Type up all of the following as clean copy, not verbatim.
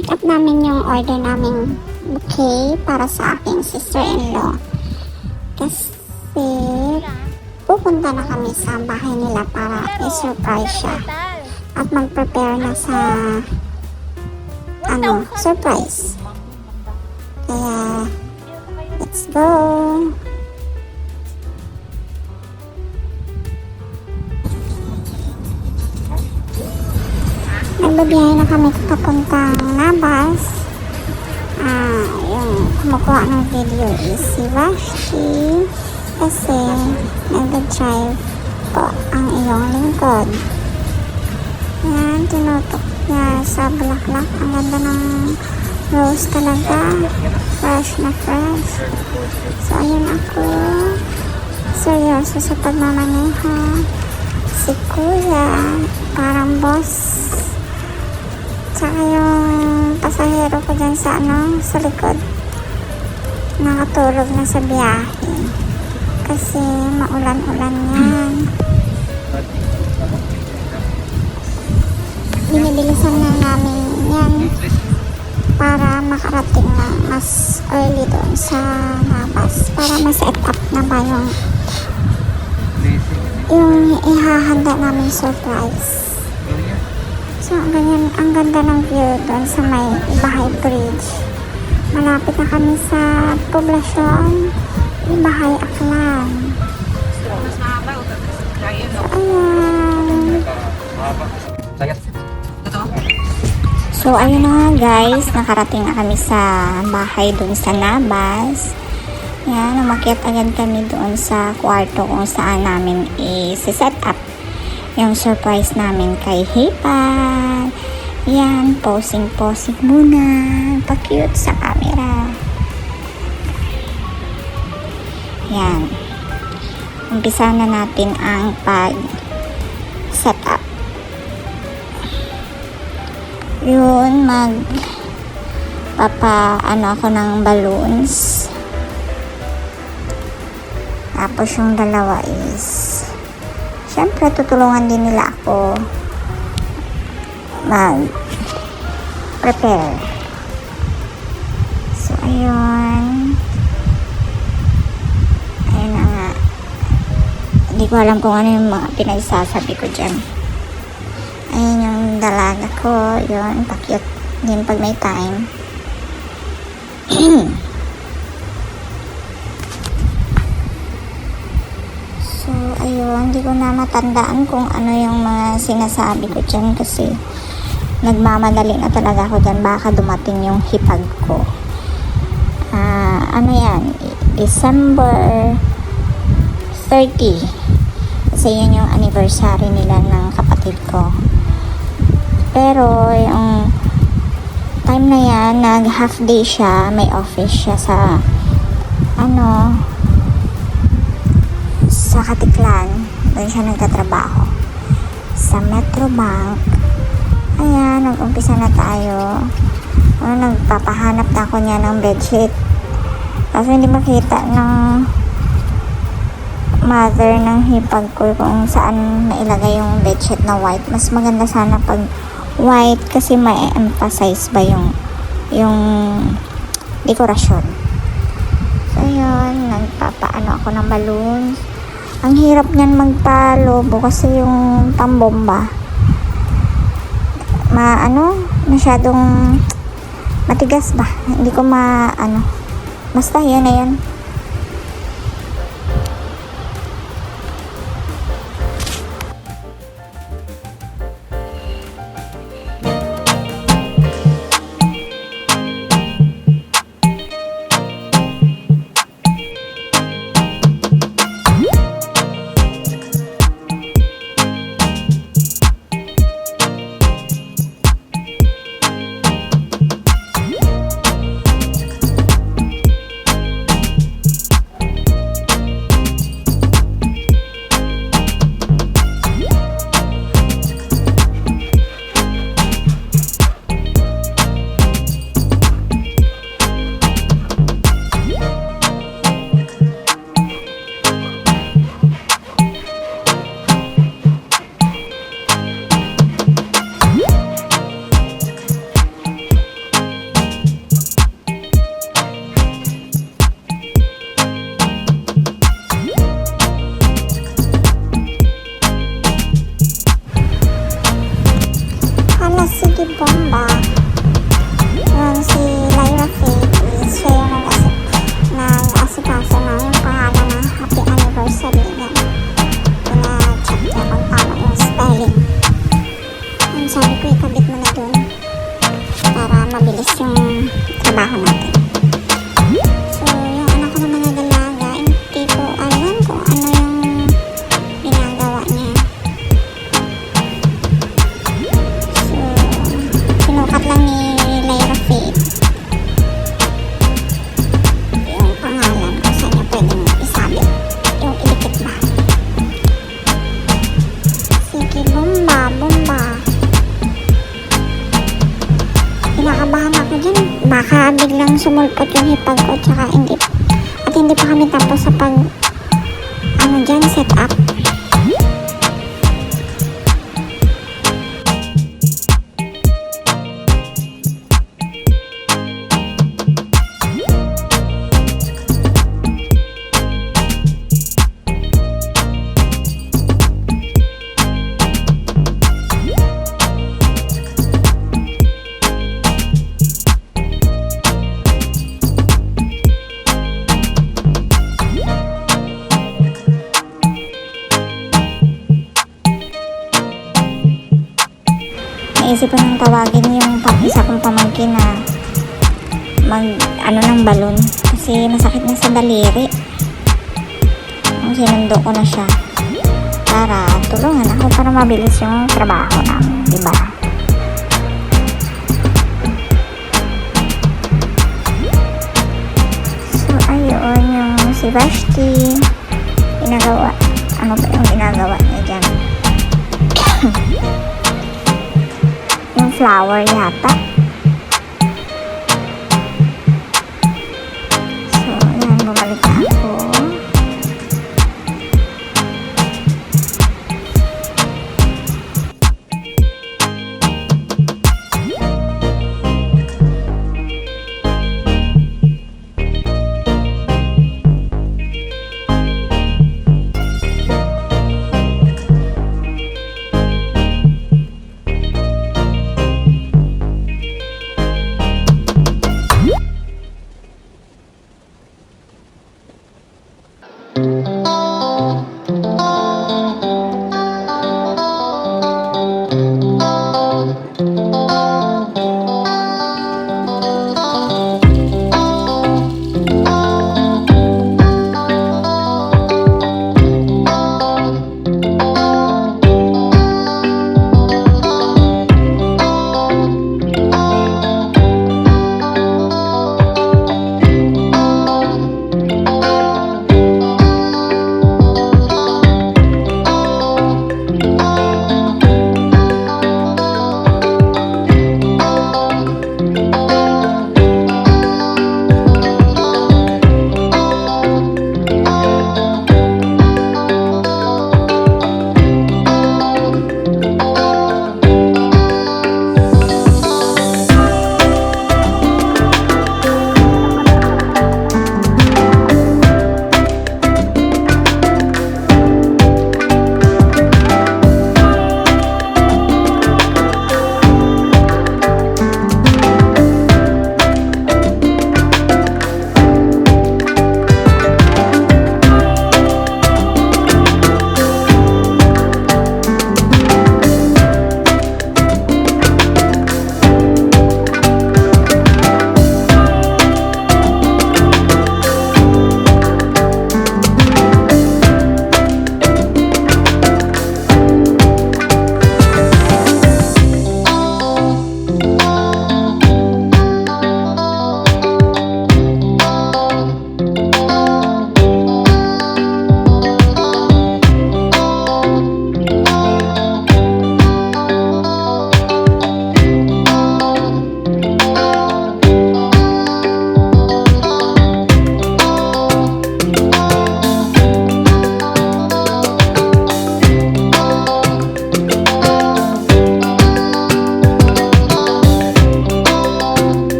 pinick up namin yung order naming bouquet para sa aking sister-in-law. Kasi pupunta na kami sa bahay nila para i-surprise siya at mag-prepare na sa surprise. Kaya let's go. Nagbabiyahe na kami papuntang Nabas. Yung kumukuha ng video is si Vashti kasi nag-drive po ang iyong lingkod. Yan, tinutok niya sa bulaklak. Ang ganda ng rose talaga. Fresh na fresh. So, ayun ako. Seryoso sa pagmamaneho. Si Kuya, parang boss. Tsaka yung pasahero ko dyan sa sa likod. Nakatulog na sa biyahe. Kasi maulan-ulan yan. Binibilisan na namin yan para makarating na mas early doon sa Nabas. Para ma-set up na ba yung ihahanda namin surprise. So, ang ganda ng view doon sa may Bahay Bridge. Malapit na kami sa poblasyon Bahay Aklan. So, ayan. So, ayun na nga guys. Nakarating na kami sa bahay doon sa Nabas. Yan, umakyat agad kami doon sa kwarto kung saan namin i-set up yung surprise namin kay Hipan. Yan, posing muna. Pa-cute sa camera. Yan. Umpisa na natin ang pag-set up. Yun, ako ng balloons. Tapos yung dalawa is syempre tutulungan din nila ako mag-prepare. So, ayun. Ayun na nga. Hindi ko alam kung ano yung mga pinagsasabi ko dyan. Ayun yung dalaga ko. Yun, pa-cute din pag may time. So, ayun, hindi ko na matandaan kung ano yung mga sinasabi ko dyan kasi nagmamadali na talaga ako dyan. Baka dumating yung hipag ko. Yan? December 30. Kasi yun yung anniversary nila ng kapatid ko. Pero, yung time na yan, nag-half day siya. May office siya sa sa Katiklan. Doon siya nagtatrabaho sa Metrobank. Ayan, nag-umpisa na tayo. Nagpapahanap na ako niya ng bedsheet kasi hindi makita ng mother ng hipag ko kung saan nailagay yung bedsheet na white. Mas maganda sana pag white kasi may emphasize ba yung dekorasyon. So yun, nagpapaano ako ng balloons. Ang hirap niyan magpalobo kasi yung pambomba masyadong matigas ba, hindi ko basta yun na yun. trabaho natin. So, yung anak ko na mga dalaga, hindi ko alam kung ano yung ginagawa niya. So, sinukat lang ni Lyra Faith yung pangalan kung saan niya pwedeng isabit yung idikit ba. Sige, bomba, bomba. Kinakabahan ako dyan. Baka biglang sumulpot yung hipag ko at hindi pa kami tapos sa dyan, set up. Naisip ko nang tawagin yung isa kong pamangkin na ng balon kasi masakit na sa daliri. Sinundo ko na siya para tulungan ako para mabilis yung trabaho namin, diba? So ayun, yung si Vashti ginagawa, ano ba yung ginagawa niya dyan? Yung flower yata. So, yan, bumalik na ako.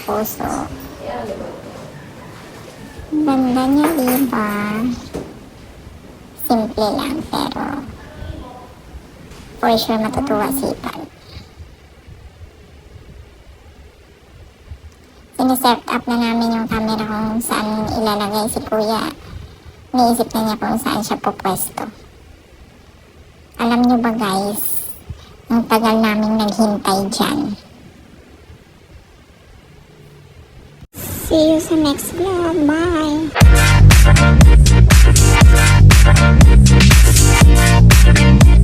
puso. Ganda niya, diba? Simple lang, pero for sure matutuwa si Ipan. Siniset up na namin yung camera kung saan ilalagay si Kuya. Niisip na niya kung saan siya pupwesto. Alam niyo ba guys, ang tagal namin naghintay dyan. See you sa next vlog. Bye!